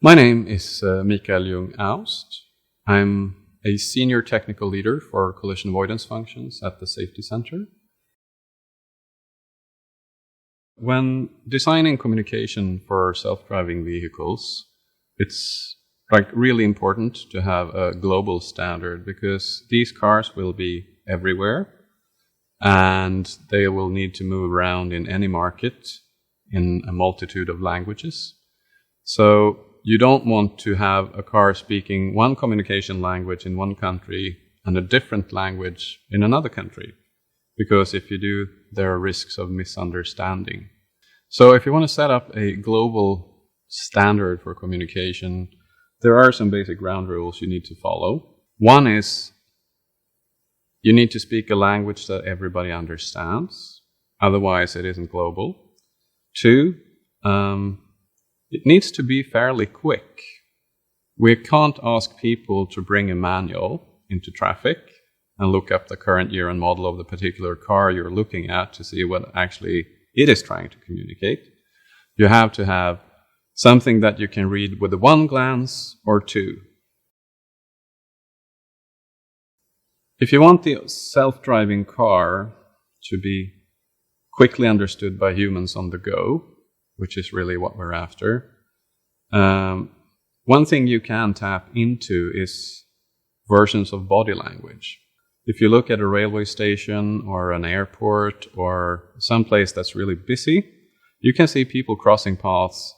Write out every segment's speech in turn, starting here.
My name is Mikael Jung-Aust. I'm a senior technical leader for collision avoidance functions at the Safety Center. When designing communication for self-driving vehicles, it's really important to have a global standard because these cars will be everywhere and they will need to move around in any market in a multitude of languages. So you don't want to have a car speaking one communication language in one country and a different language in another country, because if you do, there are risks of misunderstanding. So if you want to set up a global standard for communication, there are some basic ground rules you need to follow. One is you need to speak a language that everybody understands, otherwise it isn't global. Two, it needs to be fairly quick. We can't ask people to bring a manual into traffic and look up the current year and model of the particular car you're looking at to see what actually it is trying to communicate. You have to have something that you can read with one glance or two. If you want the self-driving car to be quickly understood by humans on the go, which is really what we're after, one thing you can tap into is versions of body language. If you look at a railway station or an airport or someplace that's really busy, you can see people crossing paths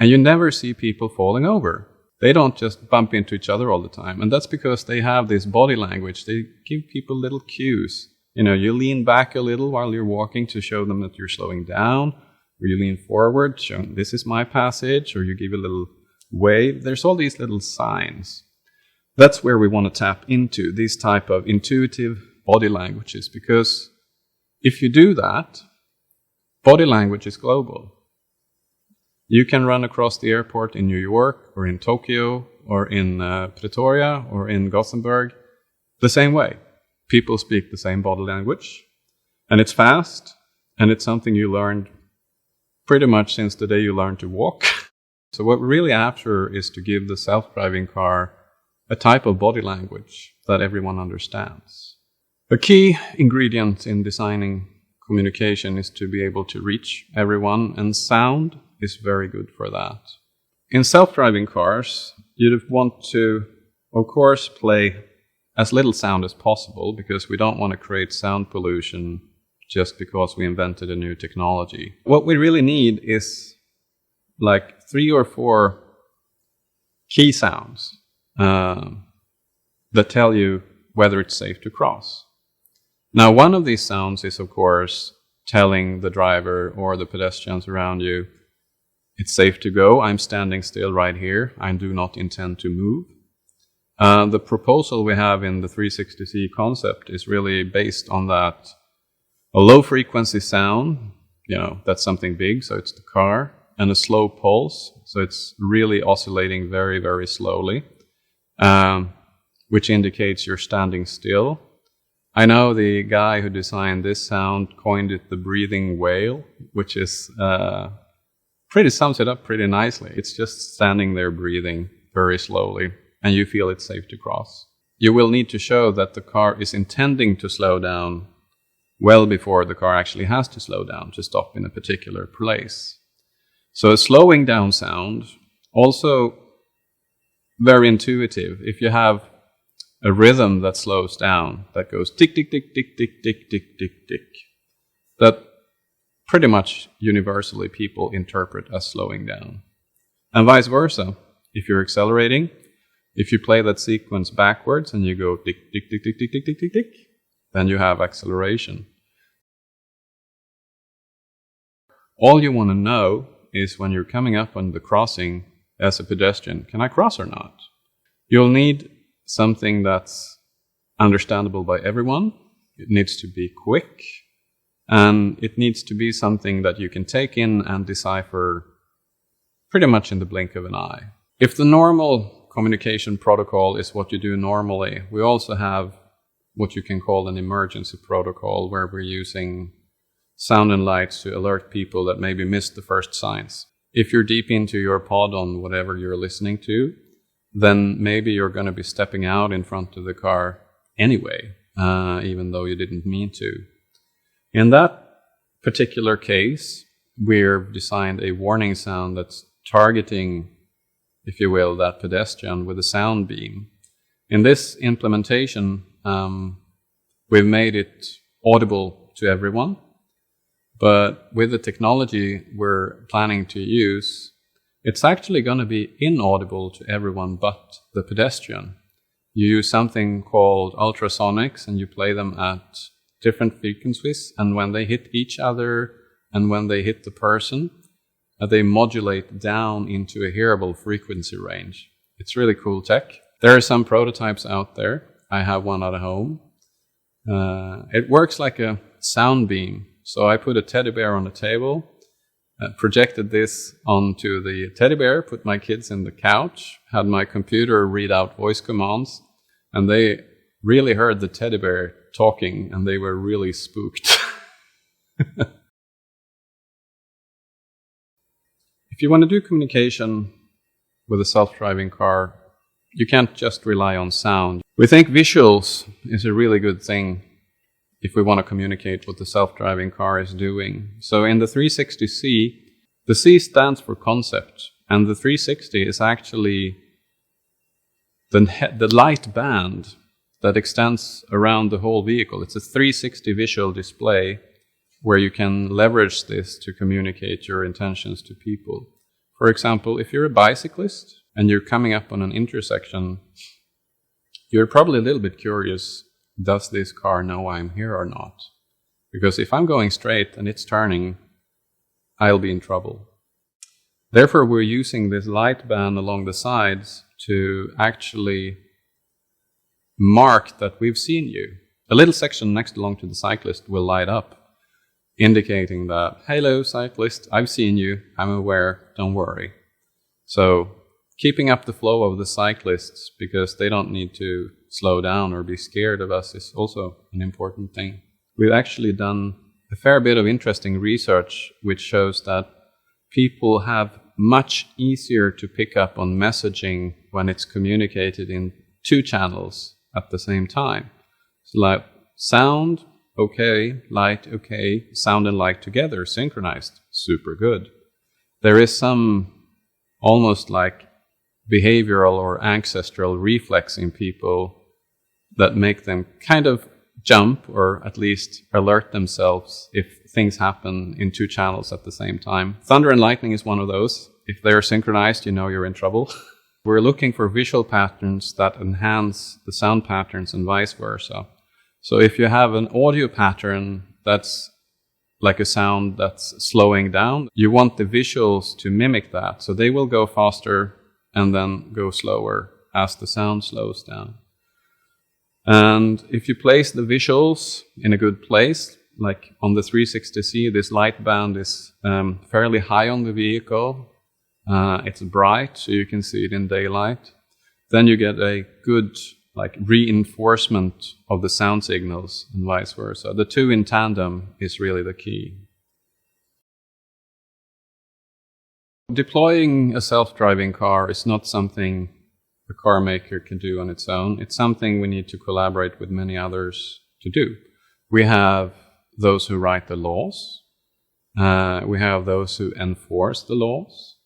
and you never see people falling over. They don't just bump into each other all the time. And that's because they have this body language. They give people little cues. You lean back a little while you're walking to show them that you're slowing down, or you lean forward, showing this is my passage, or you give a little wave. There's all these little signs. That's where we want to tap into these type of intuitive body languages, because if you do that, body language is global. You can run across the airport in New York or in Tokyo or in Pretoria or in Gothenburg the same way. People speak the same body language, and it's fast, and it's something you learned pretty much since the day you learned to walk. So what we're really after is to give the self-driving car a type of body language that everyone understands. A key ingredient in designing communication is to be able to reach everyone, and sound is very good for that. In self-driving cars, you'd want to, of course, play as little sound as possible, because we don't want to create sound pollution just because we invented a new technology. What we really need is like 3 or 4 key sounds that tell you whether it's safe to cross. Now, one of these sounds is, of course, telling the driver or the pedestrians around you, it's safe to go, I'm standing still right here, I do not intend to move. The proposal we have in the 360C concept is really based on that. A low frequency sound, that's something big, so it's the car, and a slow pulse, so it's really oscillating very, very slowly, which indicates you're standing still. I know the guy who designed this sound coined it the breathing whale, which is sums it up pretty nicely. It's just standing there breathing very slowly, and you feel it's safe to cross. You will need to show that the car is intending to slow down well before the car actually has to slow down to stop in a particular place. So a slowing down sound, also very intuitive. If you have a rhythm that slows down, that goes tick, tick, tick, tick, tick, tick, tick, tick, tick, that pretty much universally people interpret as slowing down. And vice versa. If you're accelerating, if you play that sequence backwards and you go tick, tick, tick, tick, tick, tick, tick, tick, tick, then you have acceleration. All you want to know is when you're coming up on the crossing as a pedestrian, can I cross or not? You'll need something that's understandable by everyone. It needs to be quick, and it needs to be something that you can take in and decipher pretty much in the blink of an eye. If the normal communication protocol is what you do normally, we also have what you can call an emergency protocol, where we're using sound and lights to alert people that maybe missed the first signs. if you're deep into your pod on whatever you're listening to, then maybe you're going to be stepping out in front of the car anyway, even though you didn't mean to. In that particular case, we've designed a warning sound that's targeting, if you will, that pedestrian with a sound beam. In this implementation, we've made it audible to everyone, but with the technology we're planning to use, it's actually going to be inaudible to everyone but the pedestrian. You use something called ultrasonics and you play them at different frequencies, and when they hit each other and when they hit the person, they modulate down into a hearable frequency range. It's really cool tech. There are some prototypes out there. I have one at home. It works like a sound beam. So I put a teddy bear on the table, projected this onto the teddy bear, put my kids in the couch, had my computer read out voice commands, and they really heard the teddy bear talking, and they were really spooked. If you want to do communication with a self-driving car, you can't just rely on sound. We think visuals is a really good thing if we want to communicate what the self-driving car is doing. So in the 360C, the C stands for concept, and the 360 is actually the light band that extends around the whole vehicle. It's a 360 visual display where you can leverage this to communicate your intentions to people. For example, if you're a bicyclist and you're coming up on an intersection, you're probably a little bit curious, does this car know I'm here or not? Because if I'm going straight and it's turning, I'll be in trouble. Therefore, we're using this light band along the sides to actually mark that we've seen you. A little section next along to the cyclist will light up, indicating that, hello cyclist, I've seen you, I'm aware, don't worry. So keeping up the flow of the cyclists, because they don't need to slow down or be scared of us, is also an important thing. We've actually done a fair bit of interesting research which shows that people have much easier to pick up on messaging when it's communicated in two channels at the same time. So like sound, okay, light, okay, sound and light together, synchronized, super good. There is some almost like behavioral or ancestral reflex in people that make them kind of jump or at least alert themselves if things happen in two channels at the same time. Thunder and lightning is one of those. If they're synchronized, you know you're in trouble. We're looking for visual patterns that enhance the sound patterns and vice versa. So if you have an audio pattern that's like a sound that's slowing down, you want the visuals to mimic that. So they will go faster and then go slower as the sound slows down. And if you place the visuals in a good place, like on the 360C, this light band is fairly high on the vehicle. It's bright, so you can see it in daylight. Then you get a good like reinforcement of the sound signals and vice versa. The two in tandem is really the key. Deploying a self-driving car is not something a car maker can do on its own. It's something we need to collaborate with many others to do. We have those who write the laws. We have those who enforce the laws.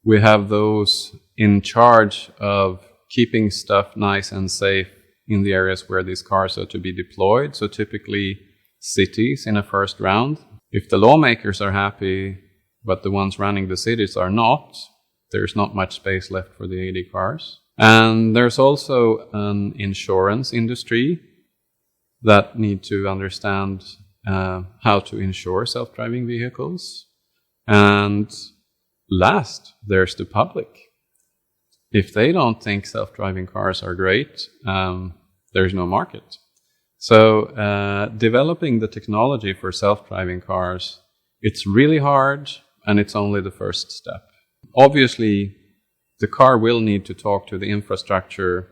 We have those in charge of keeping stuff nice and safe in the areas where these cars are to be deployed. So typically cities in a first round. If the lawmakers are happy, but the ones running the cities are not, there's not much space left for the AD cars. And there's also an insurance industry that need to understand how to insure self-driving vehicles. And last, there's the public. If they don't think self-driving cars are great, there's no market. So developing the technology for self-driving cars, it's really hard, and it's only the first step. Obviously, the car will need to talk to the infrastructure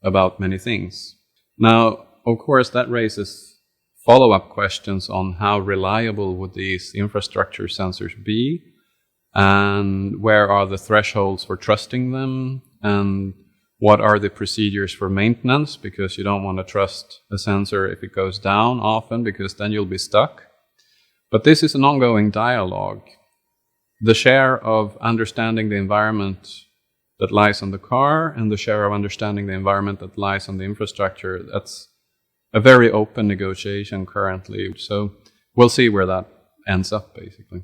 about many things. Now, of course, that raises follow-up questions on how reliable would these infrastructure sensors be, and where are the thresholds for trusting them, and what are the procedures for maintenance, because you don't want to trust a sensor if it goes down often, because then you'll be stuck. But this is an ongoing dialogue. The share of understanding the environment that lies on the car and the share of understanding the environment that lies on the infrastructure, that's a very open negotiation currently. So we'll see where that ends up, basically.